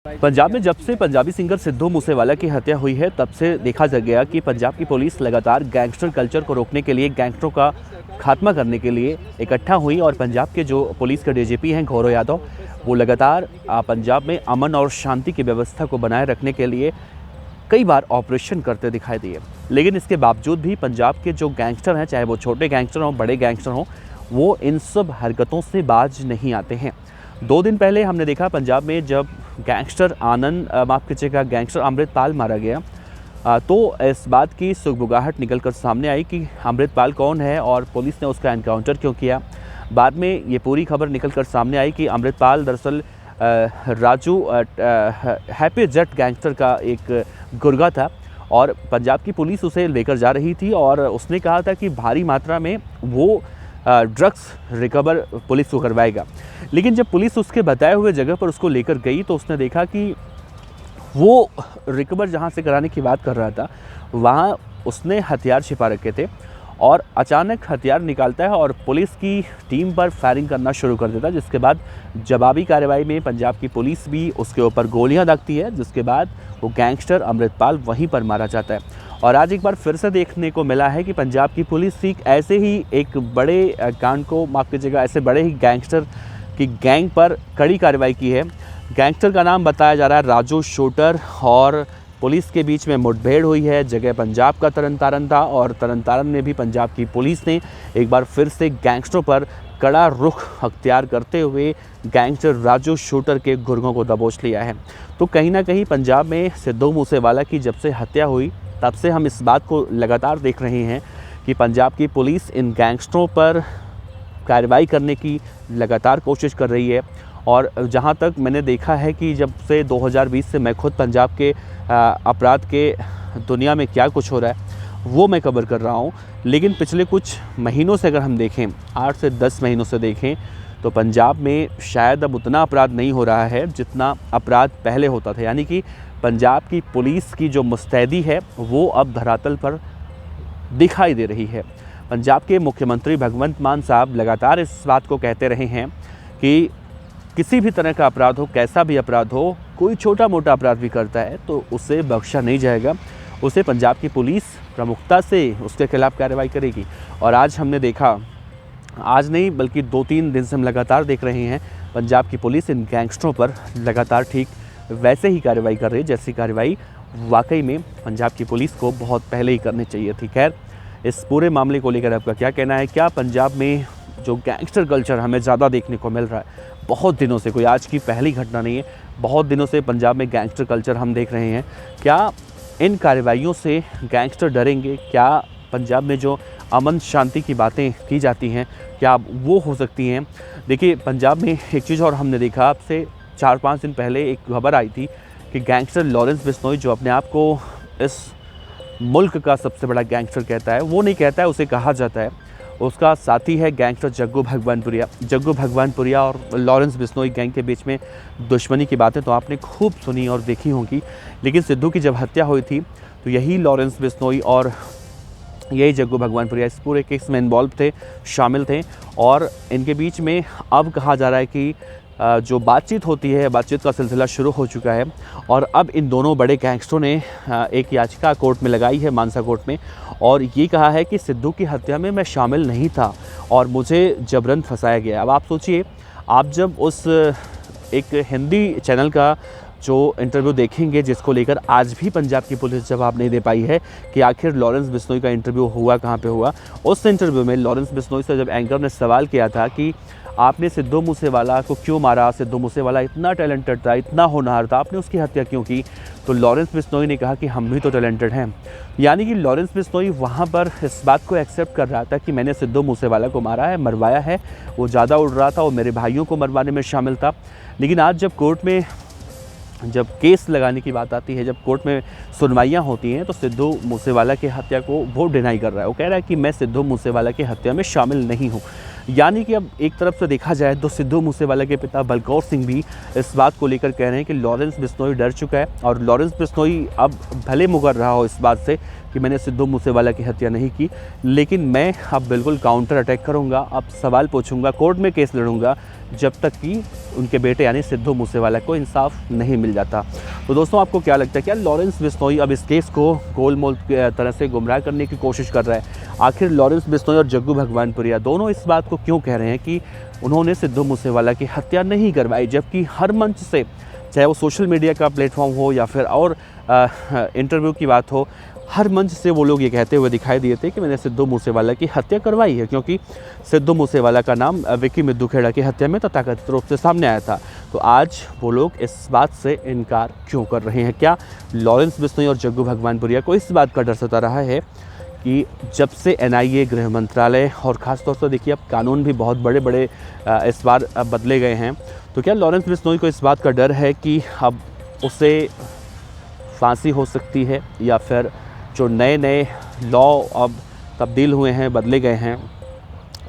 पंजाब में जब से पंजाबी सिंगर सिद्धू मूसेवाला की हत्या हुई है तब से देखा जा गया कि पंजाब की पुलिस लगातार गैंगस्टर कल्चर को रोकने के लिए, गैंगस्टरों का खात्मा करने के लिए इकट्ठा हुई। और पंजाब के जो पुलिस के डीजीपी हैं गौरव यादव, वो लगातार पंजाब में अमन और शांति की व्यवस्था को बनाए रखने के लिए कई बार ऑपरेशन करते दिखाई दिए। लेकिन इसके बावजूद भी पंजाब के जो गैंगस्टर हैं, चाहे वो छोटे गैंगस्टर हों बड़े गैंगस्टर हों, वो इन सब हरकतों से बाज नहीं आते हैं। 2 दिन पहले हमने देखा पंजाब में जब गैंगस्टर माफ़ कीजिएगा गैंगस्टर अमृतपाल मारा गया, तो इस बात की सुगबुगाहट निकल कर सामने आई कि अमृतपाल कौन है और पुलिस ने उसका एनकाउंटर क्यों किया। बाद में ये पूरी खबर निकल कर सामने आई कि अमृतपाल दरअसल राजू हैप्पी जट गैंगस्टर का एक गुर्गा था और पंजाब की पुलिस उसे लेकर जा रही थी और उसने कहा था कि भारी मात्रा में वो ड्रग्स रिकवर पुलिस को करवाएगा। लेकिन जब पुलिस उसके बताए हुए जगह पर उसको लेकर गई तो उसने देखा कि वो रिकवर जहाँ से कराने की बात कर रहा था वहाँ उसने हथियार छिपा रखे थे और अचानक हथियार निकालता है और पुलिस की टीम पर फायरिंग करना शुरू कर देता है, जिसके बाद जवाबी कार्रवाई में पंजाब की पुलिस भी उसके ऊपर गोलियां दागती है, जिसके बाद वो गैंगस्टर अमृतपाल वहीं पर मारा जाता है। और आज एक बार फिर से देखने को मिला है कि पंजाब की पुलिस ठीक ऐसे ही एक बड़े कांड को, माफ़ कीजिएगा, ऐसे बड़े ही गैंगस्टर की गैंग पर कड़ी कार्रवाई की है। गैंगस्टर का नाम बताया जा रहा है राजू शूटर और पुलिस के बीच में मुठभेड़ हुई है। जगह पंजाब का तरन तारन था और तरन तारन में भी पंजाब की पुलिस ने एक बार फिर से गैंगस्टरों पर कड़ा रुख अख्तियार करते हुए गैंगस्टर राजू शूटर के गुर्गों को दबोच लिया है। तो कहीं ना कहीं पंजाब में सिद्धू मूसेवाला की जब से हत्या हुई तब से हम इस बात को लगातार देख रहे हैं कि पंजाब की पुलिस इन गैंगस्टरों पर कार्रवाई करने की लगातार कोशिश कर रही है। और जहाँ तक मैंने देखा है कि जब से 2020 से मैं खुद पंजाब के अपराध के दुनिया में क्या कुछ हो रहा है वो मैं कवर कर रहा हूँ, लेकिन पिछले कुछ महीनों से अगर हम देखें, 8 से 10 महीनों से देखें, तो पंजाब में शायद अब उतना अपराध नहीं हो रहा है जितना अपराध पहले होता था। यानी कि पंजाब की पुलिस की जो मुस्तैदी है वो अब धरातल पर दिखाई दे रही है। पंजाब के मुख्यमंत्री भगवंत मान साहब लगातार इस बात को कहते रहे हैं कि किसी भी तरह का अपराध हो, कैसा भी अपराध हो, कोई छोटा मोटा अपराध भी करता है तो उसे बख्शा नहीं जाएगा, उसे पंजाब की पुलिस प्रमुखता से उसके खिलाफ कार्रवाई करेगी। और आज हमने देखा, आज नहीं बल्कि 2-3 दिन से हम लगातार देख रहे हैं पंजाब की पुलिस इन गैंगस्टरों पर लगातार ठीक वैसे ही कार्रवाई कर रही है जैसी कार्रवाई वाकई में पंजाब की पुलिस को बहुत पहले ही करनी चाहिए थी। खैर, इस पूरे मामले को लेकर आपका क्या कहना है? क्या पंजाब में जो गैंगस्टर कल्चर हमें ज़्यादा देखने को मिल रहा है, बहुत दिनों से, कोई आज की पहली घटना नहीं है, बहुत दिनों से पंजाब में गैंगस्टर कल्चर हम देख रहे हैं, क्या इन कार्रवाइयों से गैंगस्टर डरेंगे? क्या पंजाब में जो अमन शांति की बातें की जाती हैं क्या वो हो सकती हैं? देखिए, पंजाब में एक चीज़ और हमने देखा, आपसे 4-5 दिन पहले एक खबर आई थी कि गैंगस्टर लॉरेंस बिश्नोई, जो अपने आप को इस मुल्क का सबसे बड़ा गैंगस्टर कहता है, वो नहीं कहता है, उसे कहा जाता है, उसका साथी है गैंगस्टर जग्गू भगवानपुरिया और लॉरेंस बिश्नोई गैंग के बीच में दुश्मनी की बातें तो आपने खूब सुनी और देखी होंगी। लेकिन सिद्धू की जब हत्या हुई थी तो यही लॉरेंस बिश्नोई और यही जग्गू भगवानपुरिया इस पूरे केस में इन्वॉल्व थे, शामिल थे। और इनके बीच में अब कहा जा रहा है कि जो बातचीत होती है, बातचीत का सिलसिला शुरू हो चुका है और अब इन दोनों बड़े गैंगस्टरों ने एक याचिका कोर्ट में लगाई है, मानसा कोर्ट में, और ये कहा है कि सिद्धू की हत्या में मैं शामिल नहीं था और मुझे जबरन फंसाया गया। अब आप सोचिए, आप जब उस एक हिंदी चैनल का जो इंटरव्यू देखेंगे जिसको लेकर आज भी पंजाब की पुलिस जवाब नहीं दे पाई है कि आखिर लॉरेंस बिश्नोई का इंटरव्यू हुआ कहाँ पे हुआ, उस इंटरव्यू में लॉरेंस बिश्नोई से जब एंकर ने सवाल किया था कि आपने सिद्धू मूसेवाला को क्यों मारा, सिद्धू मूसेवाला इतना टैलेंटेड था, इतना होनहार था, आपने उसकी हत्या क्यों की, तो लॉरेंस बिश्नोई ने कहा कि हम भी तो टैलेंटेड हैं। यानी कि लॉरेंस बिश्नोई वहाँ पर इस बात को एक्सेप्ट कर रहा था कि मैंने सिद्धू मूसेवाला को मारा है, मरवाया है, वो ज़्यादा उड़ रहा था, वो मेरे भाइयों को मरवाने में शामिल था। लेकिन आज जब कोर्ट में जब केस लगाने की बात आती है, जब कोर्ट में सुनवाइयाँ होती हैं, तो सिद्धू मूसेवाला की हत्या को वो डिनाई कर रहा है। वो कह रहा है कि मैं सिद्धू मूसेवाला की हत्या में शामिल नहीं हूँ। यानी कि अब एक तरफ से देखा जाए तो सिद्धू मूसेवाला के पिता बलकौर सिंह भी इस बात को लेकर कह रहे हैं कि लॉरेंस बिश्नोई डर चुका है और लॉरेंस बिश्नोई अब भले मुकर रहा हो इस बात से कि मैंने सिद्धू मूसेवाला की हत्या नहीं की, लेकिन मैं अब बिल्कुल काउंटर अटैक करूंगा, अब सवाल पूछूंगा, कोर्ट में केस लड़ूंगा जब तक कि उनके बेटे यानी सिद्धू मूसेवाला को इंसाफ नहीं मिल जाता। तो दोस्तों, आपको क्या लगता है, क्या लॉरेंस बिश्नोई अब इस केस को गोलमोल तरह से गुमराह करने की कोशिश कर रहा है? आखिर लॉरेंस बिश्नोई और जग्गू भगवानपुरिया दोनों इस बात को क्यों कह रहे हैं कि उन्होंने सिद्धू मूसेवाला की हत्या नहीं करवाई, जबकि हर मंच से, चाहे वो सोशल मीडिया का प्लेटफॉर्म हो या फिर और इंटरव्यू की बात हो, हर मंच से वो लोग ये कहते हुए दिखाई दिए थे कि मैंने सिद्धू मूसेवाला की हत्या करवाई है, क्योंकि सिद्धू मूसेवाला का नाम विक्की मिद्दू खेड़ा की हत्या में तथाकथित रूप से सामने आया था। तो आज वो लोग इस बात से इनकार क्यों कर रहे हैं? क्या लॉरेंस बिश्नोई और जग्गू भगवानपुरिया को इस बात का डर सता रहा है कि जब से एनआईए, गृह मंत्रालय और ख़ास तौर से देखिए अब कानून भी बहुत बड़े बड़े इस बार बदले गए हैं, तो क्या लॉरेंस बिश्नोई को इस बात का डर है कि अब उसे फांसी हो सकती है, या फिर जो नए नए लॉ अब तब्दील हुए हैं, बदले गए हैं,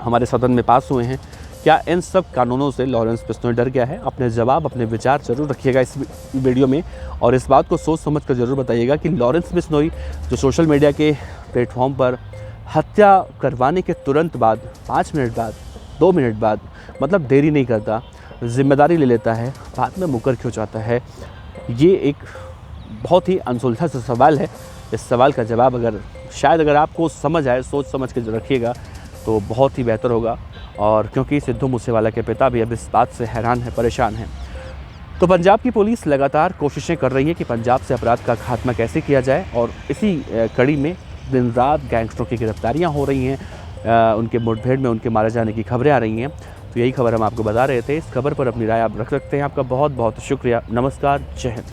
हमारे सदन में पास हुए हैं, क्या इन सब कानूनों से लॉरेंस बिश्नोई डर गया है? अपने जवाब, अपने विचार ज़रूर रखिएगा इस वीडियो में, और इस बात को सोच समझ कर ज़रूर बताइएगा कि लॉरेंस बिश्नोई जो सोशल मीडिया के प्लेटफॉर्म पर हत्या करवाने के तुरंत बाद, 5 मिनट बाद, 2 मिनट बाद, मतलब देरी नहीं करता, जिम्मेदारी ले लेता है, बाद में मुकर क्यों जाता है? ये एक बहुत ही अनसुलझा सा सवाल है। इस सवाल का जवाब अगर आपको समझ आए, सोच समझ के रखिएगा तो बहुत ही बेहतर होगा, और क्योंकि सिद्धू मूसेवाला के पिता भी अब इस बात से हैरान हैं, परेशान हैं। तो पंजाब की पुलिस लगातार कोशिशें कर रही है कि पंजाब से अपराध का खात्मा कैसे किया जाए, और इसी कड़ी में दिन रात गैंगस्टरों की गिरफ्तारियां हो रही हैं, उनके मुठभेड़ में उनके मारे जाने की खबरें आ रही हैं। तो यही खबर हम आपको बता रहे थे। इस खबर पर अपनी राय आप रख सकते हैं। आपका बहुत बहुत शुक्रिया। नमस्कार, जय हिंद।